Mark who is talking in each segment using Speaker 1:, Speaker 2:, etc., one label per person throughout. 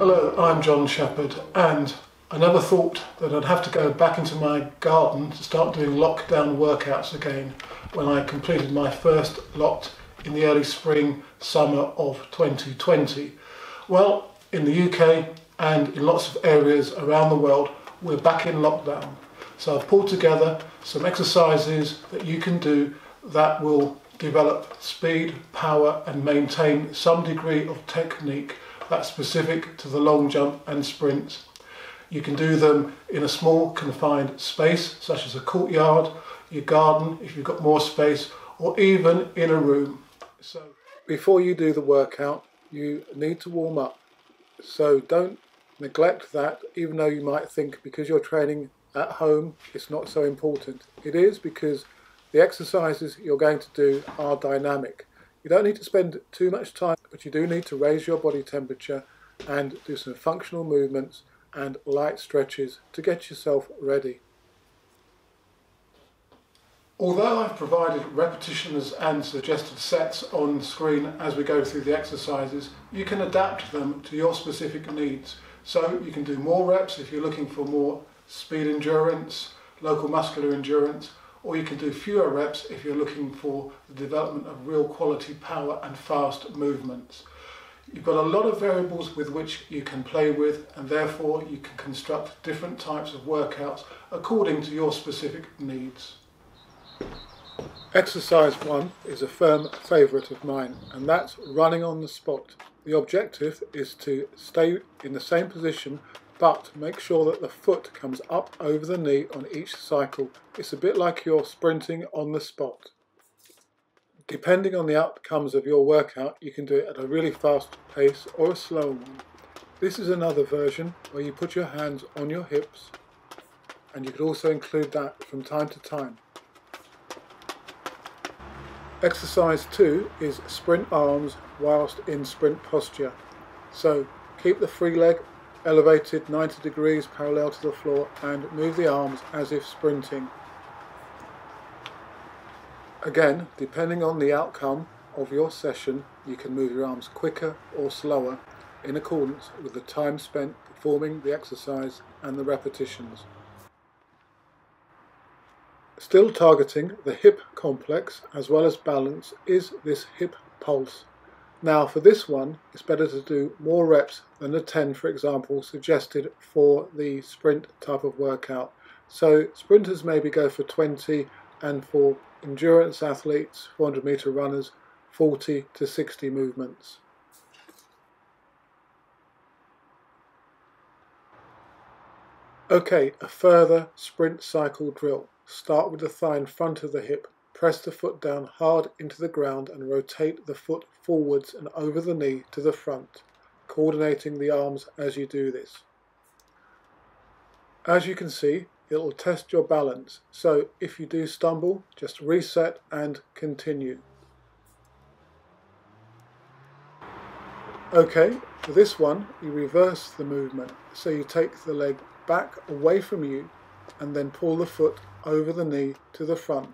Speaker 1: Hello, I'm John Shepherd, and I never thought that I'd have to go back into my garden to start doing lockdown workouts again when I completed my first lot in the early spring, summer of 2020. Well, in the UK and in lots of areas around the world, we're back in lockdown. So I've pulled together some exercises that you can do that will develop speed, power, and maintain some degree of technique that's specific to the long jump and sprints. You can do them in a small confined space, such as a courtyard, your garden if you've got more space, or even in a room. So before you do the workout, you need to warm up. So don't neglect that, even though you might think because you're training at home it's not so important. It is, because the exercises you're going to do are dynamic. You don't need to spend too much time, but you do need to raise your body temperature and do some functional movements and light stretches to get yourself ready. Although I've provided repetitions and suggested sets on screen as we go through the exercises, you can adapt them to your specific needs. So you can do more reps if you're looking for more speed endurance, local muscular endurance, or you can do fewer reps if you're looking for the development of real quality power and fast movements. You've got a lot of variables with which you can play with, and therefore you can construct different types of workouts according to your specific needs. Exercise 1 is a firm favourite of mine, and that's running on the spot. The objective is to stay in the same position, but make sure that the foot comes up over the knee on each cycle. It's a bit like you're sprinting on the spot. Depending on the outcomes of your workout, you can do it at a really fast pace or a slow one. This is another version where you put your hands on your hips, and you could also include that from time to time. Exercise 2 is sprint arms whilst in sprint posture. So keep the free leg elevated 90 degrees parallel to the floor and move the arms as if sprinting. Again, depending on the outcome of your session, you can move your arms quicker or slower in accordance with the time spent performing the exercise and the repetitions. Still targeting the hip complex as well as balance is this hip pulse. Now for this one, it's better to do more reps than the 10, for example, suggested for the sprint type of workout. So sprinters maybe go for 20, and for endurance athletes, 400 meter runners, 40 to 60 movements. Okay, a further sprint cycle drill. Start with the thigh in front of the hip. Press the foot down hard into the ground and rotate the foot forwards and over the knee to the front, coordinating the arms as you do this. As you can see, it will test your balance, so if you do stumble, just reset and continue. Okay, for this one, you reverse the movement, so you take the leg back away from you and then pull the foot over the knee to the front.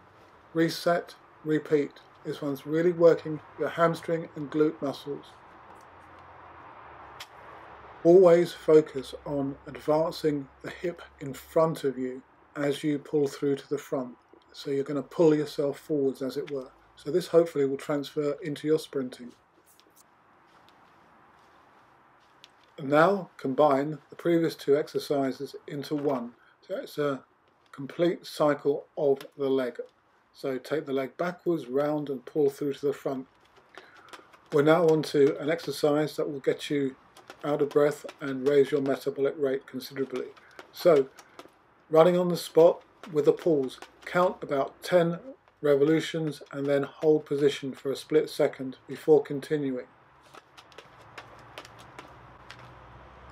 Speaker 1: Reset, repeat. This one's really working your hamstring and glute muscles. Always focus on advancing the hip in front of you as you pull through to the front. So you're going to pull yourself forwards, as it were. So this hopefully will transfer into your sprinting. And now combine the previous two exercises into one. So it's a complete cycle of the leg. So take the leg backwards, round, and pull through to the front. We're now on to an exercise that will get you out of breath and raise your metabolic rate considerably. So, running on the spot with a pause. Count about 10 revolutions and then hold position for a split second before continuing.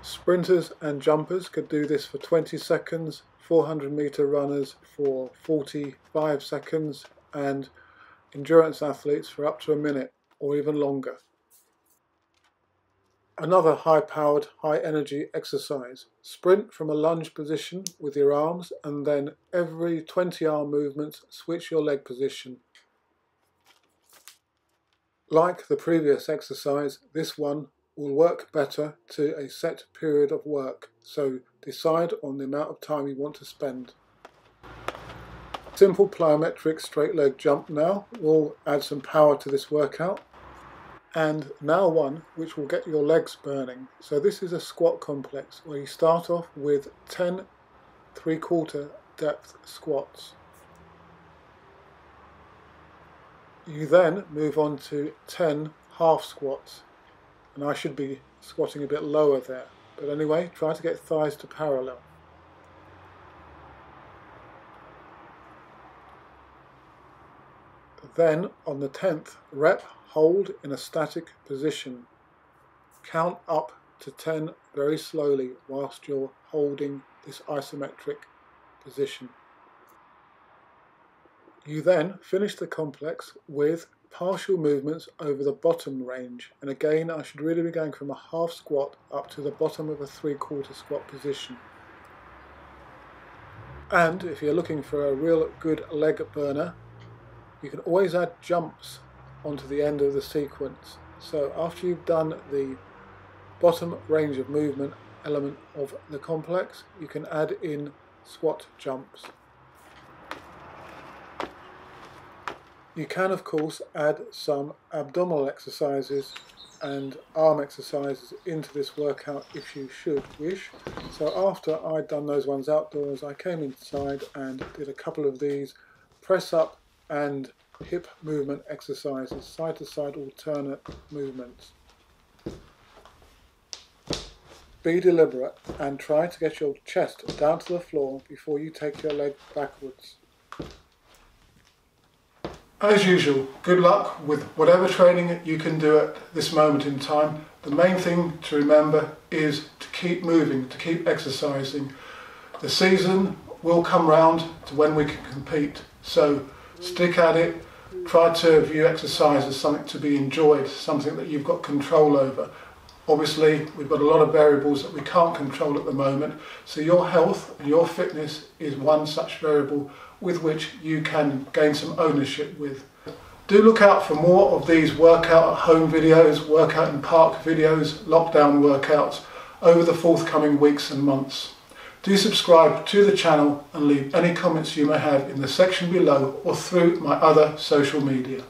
Speaker 1: Sprinters and jumpers could do this for 20 seconds, 400 meter runners for 45 seconds, and endurance athletes for up to a minute or even longer. Another high-powered, high-energy exercise. Sprint from a lunge position with your arms, and then every 20 arm movements switch your leg position. Like the previous exercise, this one will work better to a set period of work, so decide on the amount of time you want to spend. Simple plyometric straight leg jump now will add some power to this workout. And now one which will get your legs burning. So this is a squat complex where you start off with 10 3/4 depth squats. You then move on to 10 half squats, and I should be squatting a bit lower there, but anyway, try to get thighs to parallel. Then on the 10th rep, hold in a static position. Count up to 10 very slowly whilst you're holding this isometric position. You then finish the complex with partial movements over the bottom range, and again I should really be going from a half squat up to the bottom of a 3/4 squat position. And if you're looking for a real good leg burner, you can always add jumps onto the end of the sequence. So after you've done the bottom range of movement element of the complex, you can add in squat jumps. You can of course add some abdominal exercises and arm exercises into this workout if you should wish. So after I'd done those ones outdoors, I came inside and did a couple of these press up and hip movement exercises, side to side alternate movements. Be deliberate and try to get your chest down to the floor before you take your leg backwards. As usual, good luck with whatever training you can do at this moment in time. The main thing to remember is to keep moving, to keep exercising. The season will come round to when we can compete, so stick at it. Try to view exercise as something to be enjoyed, something that you've got control over. Obviously, we've got a lot of variables that we can't control at the moment, so your health and your fitness is one such variable with which you can gain some ownership with. Do look out for more of these workout at home videos, workout in park videos, lockdown workouts over the forthcoming weeks and months. Do subscribe to the channel and leave any comments you may have in the section below or through my other social media.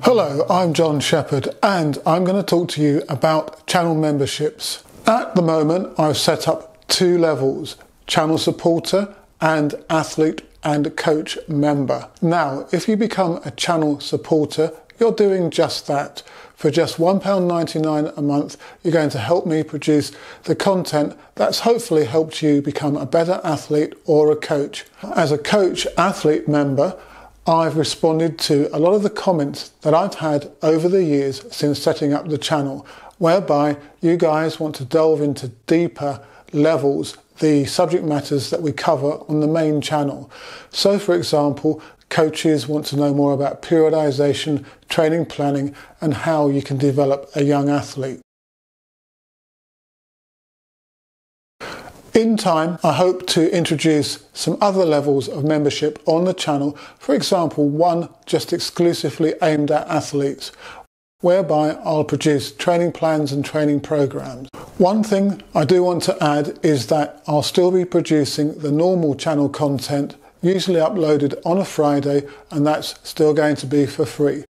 Speaker 1: Hello, I'm John Shepherd and I'm going to talk to you about channel memberships. At the moment I've set up 2 levels, channel supporter and athlete and coach member. Now if you become a channel supporter, you're doing just that. For just £1.99 a month you're going to help me produce the content that's hopefully helped you become a better athlete or a coach. As a coach athlete member, I've responded to a lot of the comments that I've had over the years since setting up the channel, whereby you guys want to delve into deeper levels the subject matters that we cover on the main channel. So for example, coaches want to know more about periodization, training planning, and how you can develop a young athlete. In time, I hope to introduce some other levels of membership on the channel, for example, one just exclusively aimed at athletes, whereby I'll produce training plans and training programs. One thing I do want to add is that I'll still be producing the normal channel content, usually uploaded on a Friday, and that's still going to be for free.